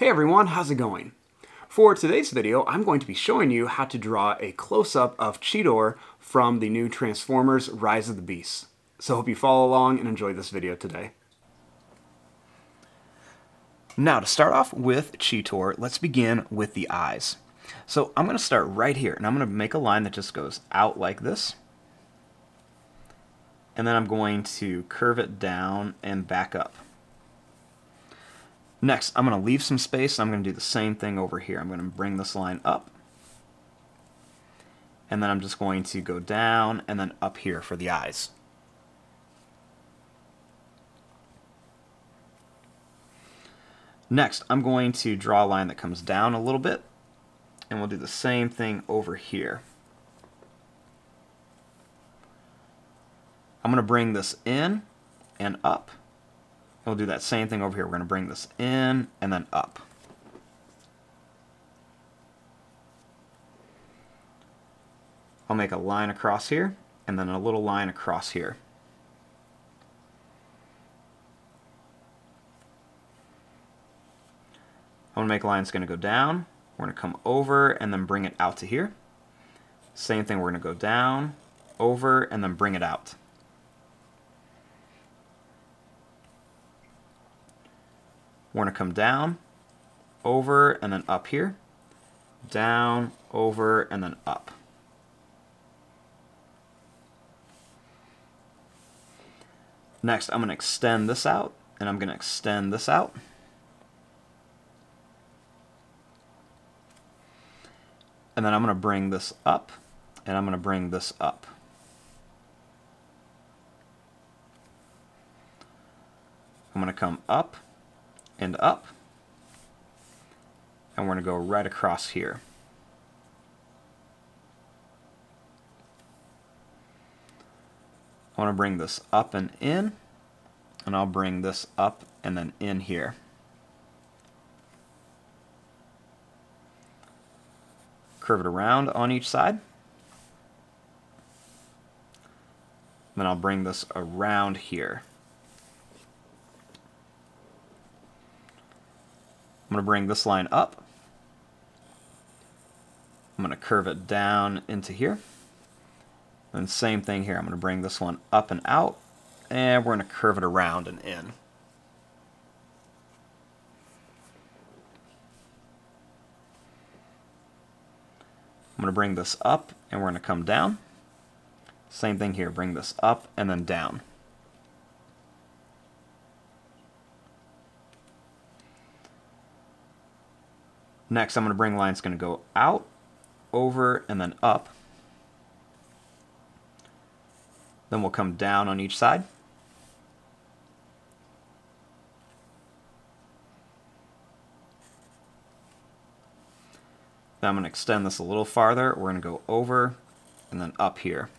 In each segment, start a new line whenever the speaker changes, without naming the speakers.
Hey everyone, how's it going? For today's video, I'm going to be showing you how to draw a close-up of Cheetor from the new Transformers Rise of the Beasts. So hope you follow along and enjoy this video today. Now to start off with Cheetor, let's begin with the eyes. So I'm going to start right here, and I'm going to make a line that just goes out like this. And then I'm going to curve it down and back up. Next, I'm going to leave some space, and I'm going to do the same thing over here. I'm going to bring this line up, and then I'm just going to go down and then up here for the eyes. Next, I'm going to draw a line that comes down a little bit, and we'll do the same thing over here. I'm going to bring this in and up. We'll do that same thing over here. We're going to bring this in and then up. I'll make a line across here and then a little line across here. I'm going to make a line that's going to go down. We're going to come over and then bring it out to here. Same thing, we're going to go down, over, and then bring it out. We're going to come down, over, and then up here. Down, over, and then up. Next, I'm going to extend this out, and I'm going to extend this out. And then I'm going to bring this up, and I'm going to bring this up. I'm going to come up and up, and we're going to go right across here. I want to bring this up and in, and I'll bring this up and then in here. Curve it around on each side. Then I'll bring this around here. I'm going to bring this line up. I'm going to curve it down into here. And same thing here. I'm going to bring this one up and out, and we're going to curve it around and in. I'm going to bring this up, and we're going to come down. Same thing here. Bring this up and then down. Next, I'm going to bring lines going to go out, over, and then up. Then we'll come down on each side. Then I'm going to extend this a little farther. We're going to go over and then up here.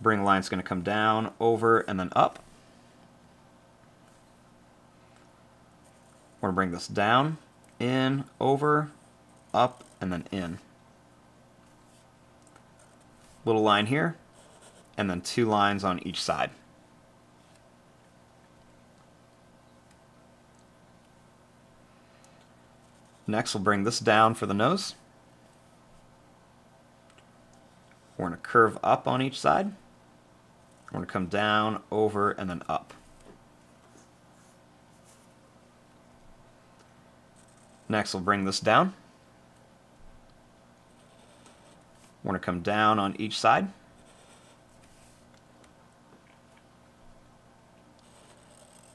Bring line's going to come down, over, and then up. We're going to bring this down, in, over, up, and then in. Little line here, and then two lines on each side. Next, we'll bring this down for the nose. We're going to curve up on each side. We're going to come down, over, and then up. Next, we'll bring this down. We're going to come down on each side.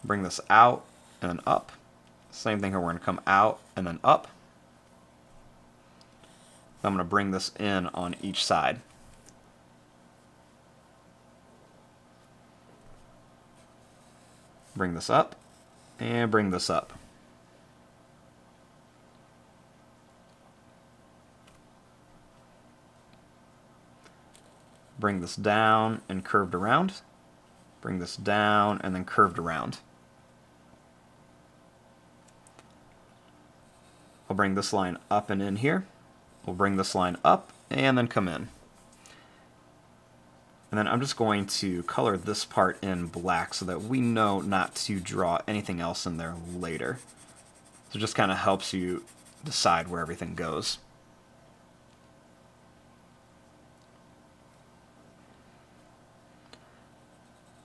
Bring this out and then up. Same thing here, we're going to come out and then up. I'm going to bring this in on each side. Bring this up and bring this up. Bring this down and curved around. Bring this down and then curved around. I'll bring this line up and in here. We'll bring this line up and then come in. And then I'm just going to color this part in black so that we know not to draw anything else in there later. So it just kind of helps you decide where everything goes.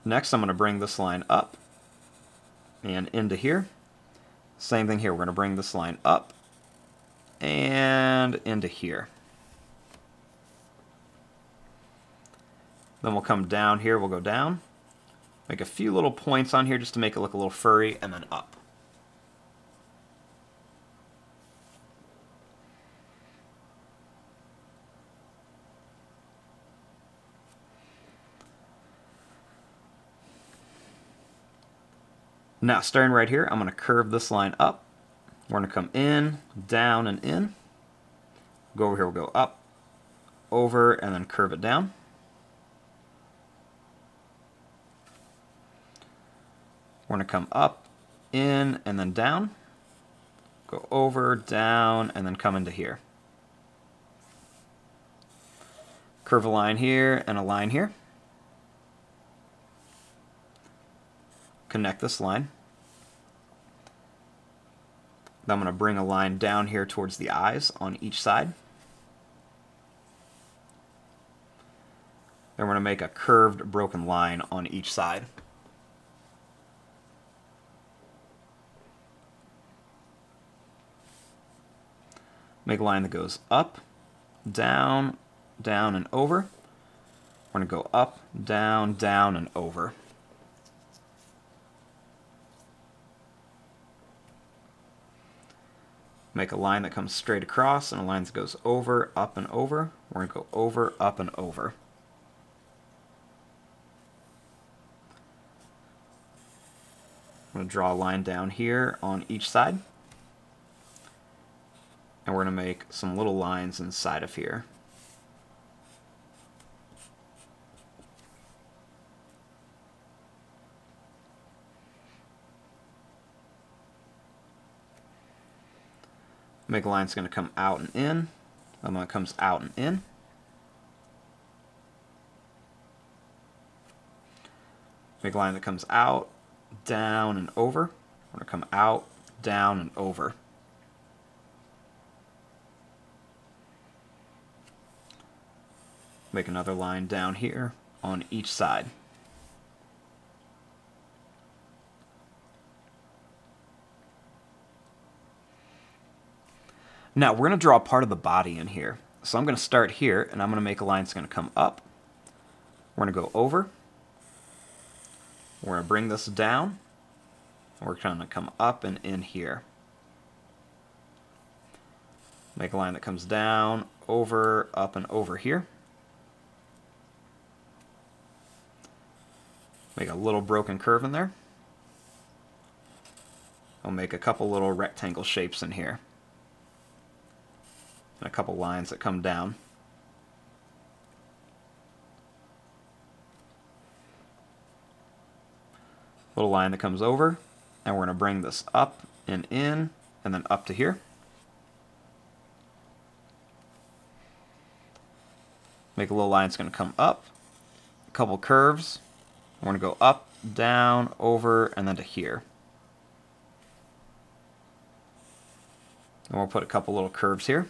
Next, I'm going to bring this line up and into here. Same thing here. We're going to bring this line up and into here. Then we'll come down here. We'll go down. Make a few little points on here just to make it look a little furry, and then up. Now, starting right here, I'm going to curve this line up. We're going to come in, down, and in. Go over here, we'll go up, over, and then curve it down. We're going to come up, in, and then down. Go over, down, and then come into here. Curve a line here and a line here. Connect this line. Then I'm going to bring a line down here towards the eyes on each side. Then we're going to make a curved, broken line on each side. Make a line that goes up, down, down, and over. We're going to go up, down, down, and over. Make a line that comes straight across and a line that goes over, up, and over. We're going to go over, up, and over. I'm going to draw a line down here on each side. And we're going to make some little lines inside of here. Make a line that's going to come out and in. And one that comes out and in. Make a line that comes out, down, and over. We're going to come out, down, and over. Make another line down here on each side. Now we're going to draw part of the body in here. So I'm going to start here and I'm going to make a line that's going to come up. We're going to go over. We're going to bring this down. We're going to come up and in here. Make a line that comes down, over, up, and over here. Make a little broken curve in there. I'll make a couple little rectangle shapes in here. And a couple lines that come down. Little line that comes over, and we're going to bring this up and in, and then up to here. Make a little line that's going to come up, a couple curves. We're going to go up, down, over, and then to here. And we'll put a couple little curves here.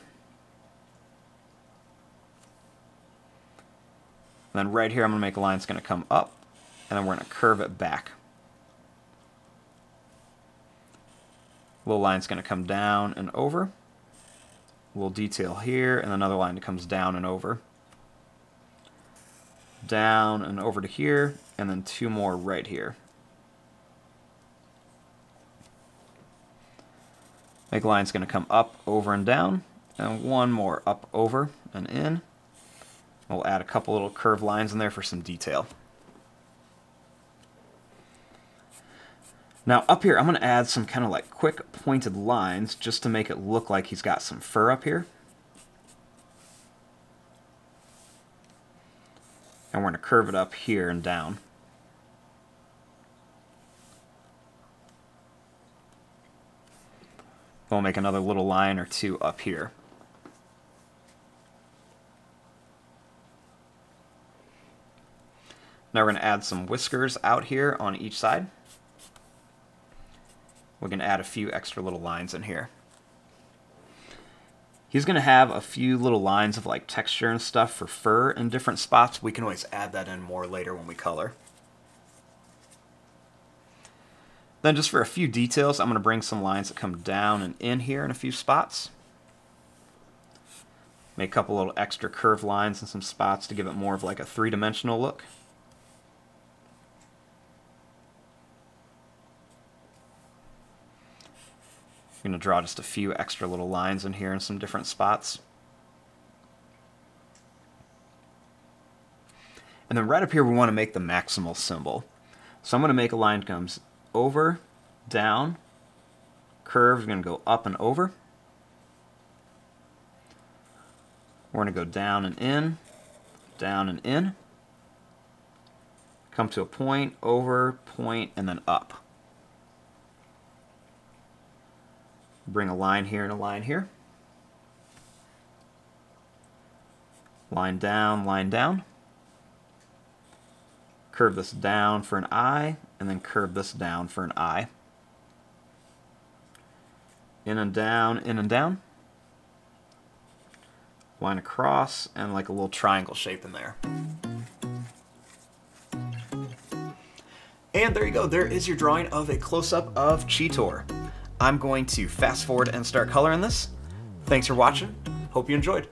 And then right here I'm going to make a line that's going to come up, and then we're going to curve it back. Little line's going to come down and over. A little detail here, and another line that comes down and over. Down and over to here, and then two more right here. Make a line that's going to come up, over, and down, and one more up, over, and in. We'll add a couple little curved lines in there for some detail. Now up here, I'm going to add some kind of like quick pointed lines just to make it look like he's got some fur up here. And we're going to curve it up here and down. We'll make another little line or two up here.
Now we're going to add some whiskers out here on each side. We're going to add a few extra little lines in here. He's going to have a few little lines of like texture and stuff for fur in different spots. We can always add that in more later when we color. Then just for a few details, I'm going to bring some lines that come down and in here in a few spots. Make a couple little extra curved lines in some spots to give it more of like a three-dimensional look. I'm going to draw just a few extra little lines in here in some different spots. And then right up here we want to make the maximal symbol. So I'm going to make a line that comes over, down, curve is going to go up and over. We're going to go down and in, come to a point, over, point, and then up. Bring a line here and a line here. Line down. Curve this down for an eye, and then curve this down for an eye. In and down. Line across, and like a little triangle shape in there. And there you go, there is your drawing of a close-up of Cheetor. I'm going to fast forward and start coloring this. Thanks for watching, hope you enjoyed.